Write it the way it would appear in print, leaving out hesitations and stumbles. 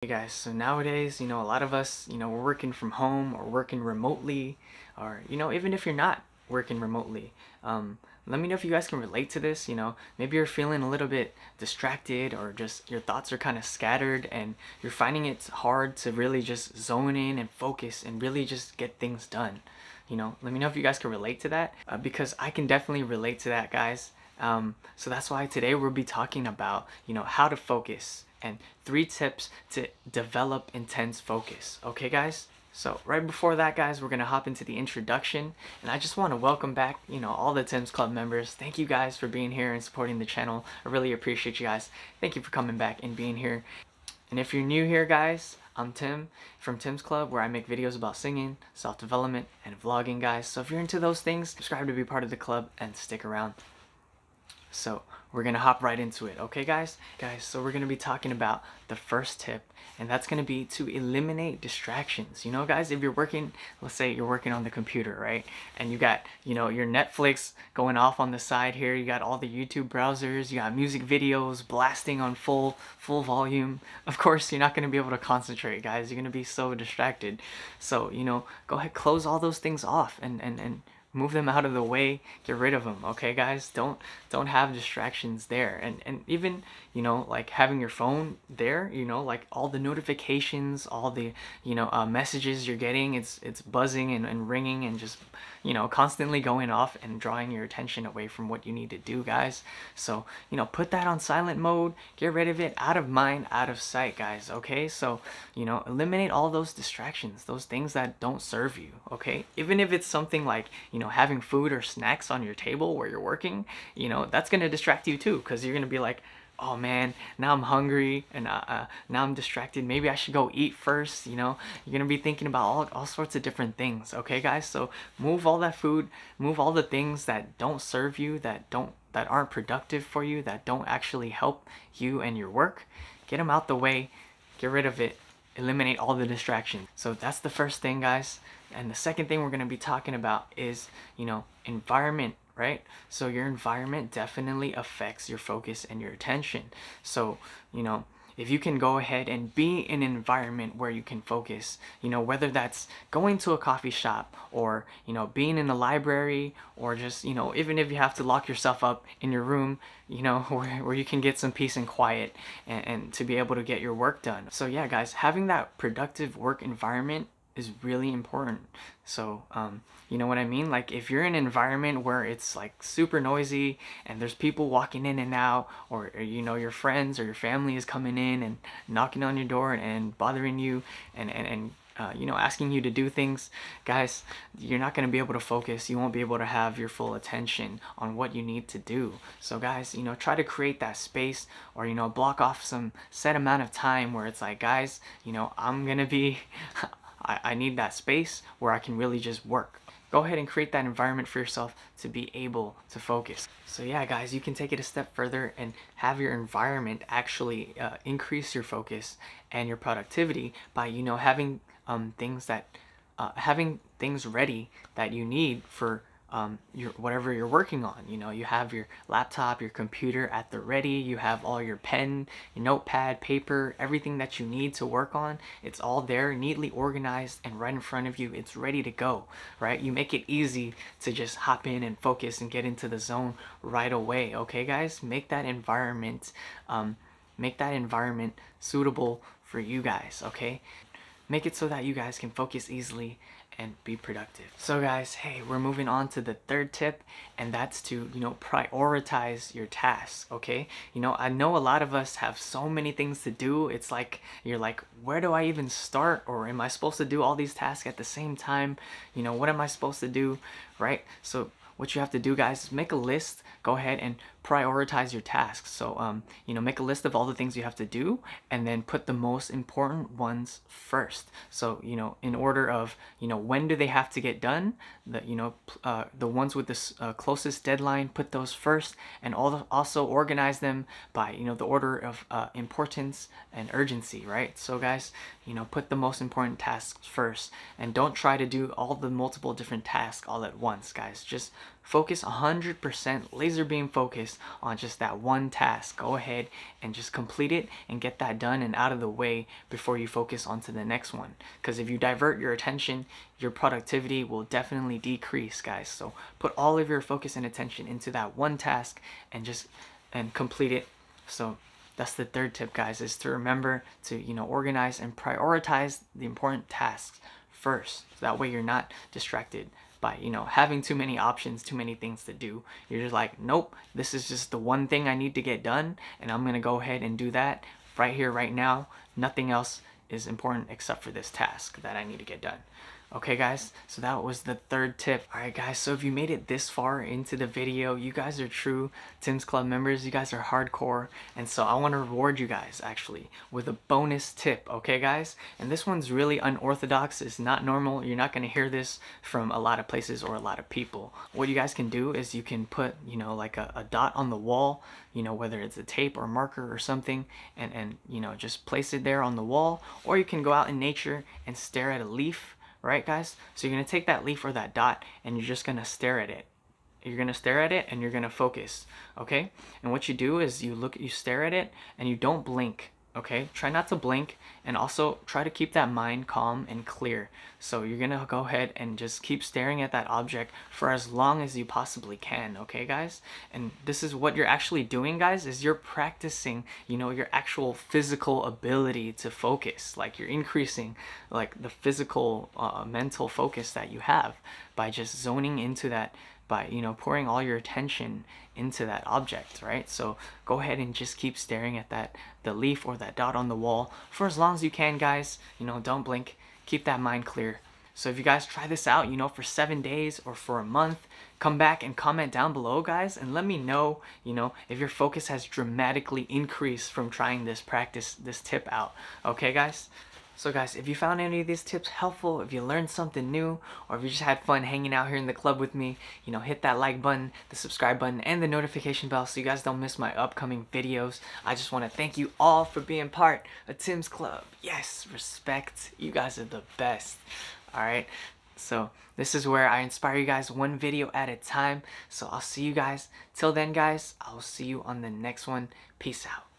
Hey guys, so nowadays, a lot of us, we're working from home or working remotely, or, even if you're not working remotely, let me know if you guys can relate to this. Maybe you're feeling a little bit distracted or just your thoughts are kind of scattered and you're finding it hard to really just zone in and focus and really just get things done. Let me know if you guys can relate to that, because I can definitely relate to that, guys. So that's why today we'll be talking about, how to focus and 3 tips to develop intense focus. Okay, guys? So right before that, guys, we're going to hop into the introduction. And I just want to welcome back, all the Tim's Club members. Thank you guys for being here and supporting the channel. I really appreciate you guys. Thank you for coming back and being here. And if you're new here, guys, I'm Tim from Tim's Club, where I make videos about singing, self-development, and vlogging, guys. So if you're into those things, subscribe to be part of the club and stick around. So we're gonna hop right into it, okay, guys? So we're gonna be talking about the first tip, and that's gonna be to eliminate distractions. Guys, if you're working, let's say you're working on the computer, right? And you got, your Netflix going off on the side here, you got all the YouTube browsers, you got music videos blasting on full volume. Of course, you're not gonna be able to concentrate, guys. You're gonna be so distracted. So, go ahead, close all those things off and move them out of the way, get rid of them, okay, guys? Don't have distractions there. And even, like having your phone there, like all the notifications, all the, messages you're getting, it's buzzing and ringing and just, constantly going off and drawing your attention away from what you need to do, guys. So, put that on silent mode, get rid of it, out of mind, out of sight, guys, okay? So, eliminate all those distractions, those things that don't serve you, okay? Even if it's something like, having food or snacks on your table where you're working, that's going to distract you too, because you're going to be like, oh man, now I'm hungry and now I'm distracted. Maybe I should go eat first. You're going to be thinking about all sorts of different things. Okay, guys? So move all that food, move all the things that don't serve you, that aren't productive for you, that don't actually help you and your work. Get them out the way, get rid of it, eliminate all the distractions. So that's the first thing, guys. And the second thing we're going to be talking about is, environment, right? So your environment definitely affects your focus and your attention. So, if you can go ahead and be in an environment where you can focus, whether that's going to a coffee shop or, being in a library or just, even if you have to lock yourself up in your room, where you can get some peace and quiet and to be able to get your work done. So yeah, guys, having that productive work environment is really important. So you know what I mean? Like if you're in an environment where it's like super noisy and there's people walking in and out, or your friends or your family is coming in and knocking on your door and bothering you and asking you to do things, guys, you're not going to be able to focus. You won't be able to have your full attention on what you need to do. So guys, try to create that space, or block off some set amount of time where it's like, guys, I'm gonna be I need that space where I can really just work. Go ahead and create that environment for yourself to be able to focus. So yeah, guys, you can take it a step further and have your environment actually increase your focus and your productivity by, having having things ready that you need for whatever you're working on. You have your laptop, your computer at the ready, you have all your pen, your notepad, paper, everything that you need to work on. It's all there, neatly organized and right in front of you. It's ready to go, right? You make it easy to just hop in and focus and get into the zone right away. Okay, guys, make that environment suitable for you guys. Okay, make it so that you guys can focus easily and be productive. So guys, hey, we're moving on to the third tip, and that's to, prioritize your tasks, okay? I know a lot of us have so many things to do. It's like, you're like, where do I even start? Or am I supposed to do all these tasks at the same time? What am I supposed to do, right? So what you have to do, guys, is make a list. Go ahead and prioritize your tasks. So make a list of all the things you have to do, and then put the most important ones first. So in order of when do they have to get done, the ones with the closest deadline, put those first, and also organize them by the order of importance and urgency, right? So guys, put the most important tasks first, and don't try to do all the multiple different tasks all at once, guys. Just focus 100%, laser beam focus on just that one task. Go ahead and just complete it and get that done and out of the way before you focus onto the next one. Because if you divert your attention, your productivity will definitely decrease, guys. So put all of your focus and attention into that one task and just complete it. So that's the third tip, guys, is to remember to, organize and prioritize the important tasks first. So that way you're not distracted by, having too many options, too many things to do. You're just like, nope, this is just the one thing I need to get done, and I'm gonna go ahead and do that right here, right now. Nothing else is important except for this task that I need to get done. Okay, guys, so that was the third tip. All right, guys, so if you made it this far into the video, you guys are true Tim's Club members. You guys are hardcore, and so I want to reward you guys actually with a bonus tip. Okay, guys, and this one's really unorthodox. It's not normal. You're not going to hear this from a lot of places or a lot of people. What you guys can do is you can put, like a dot on the wall, whether it's a tape or marker or something, and just place it there on the wall, or you can go out in nature and stare at a leaf. Right, guys? So you're going to take that leaf or that dot and you're just going to stare at it. You're going to stare at it and you're going to focus, okay? And what you do is you stare at it and you don't blink, okay? Try not to blink, and also try to keep that mind calm and clear. So you're going to go ahead and just keep staring at that object for as long as you possibly can, okay, guys? And this is what you're actually doing, guys, is you're practicing, your actual physical ability to focus. Like, you're increasing like the physical mental focus that you have by just zoning into that, by pouring all your attention into that object, right? So go ahead and just keep staring at the leaf or that dot on the wall for as long as you can, guys. Don't blink. Keep that mind clear. So if you guys try this out, for 7 days or for a month, come back and comment down below, guys, and let me know, if your focus has dramatically increased from trying this tip out. Okay, guys? So guys, if you found any of these tips helpful, if you learned something new, or if you just had fun hanging out here in the club with me, hit that like button, the subscribe button, and the notification bell so you guys don't miss my upcoming videos. I just want to thank you all for being part of Tim's Club. Yes, respect. You guys are the best. Alright, so this is where I inspire you guys one video at a time. So I'll see you guys. Till then, guys, I'll see you on the next one. Peace out.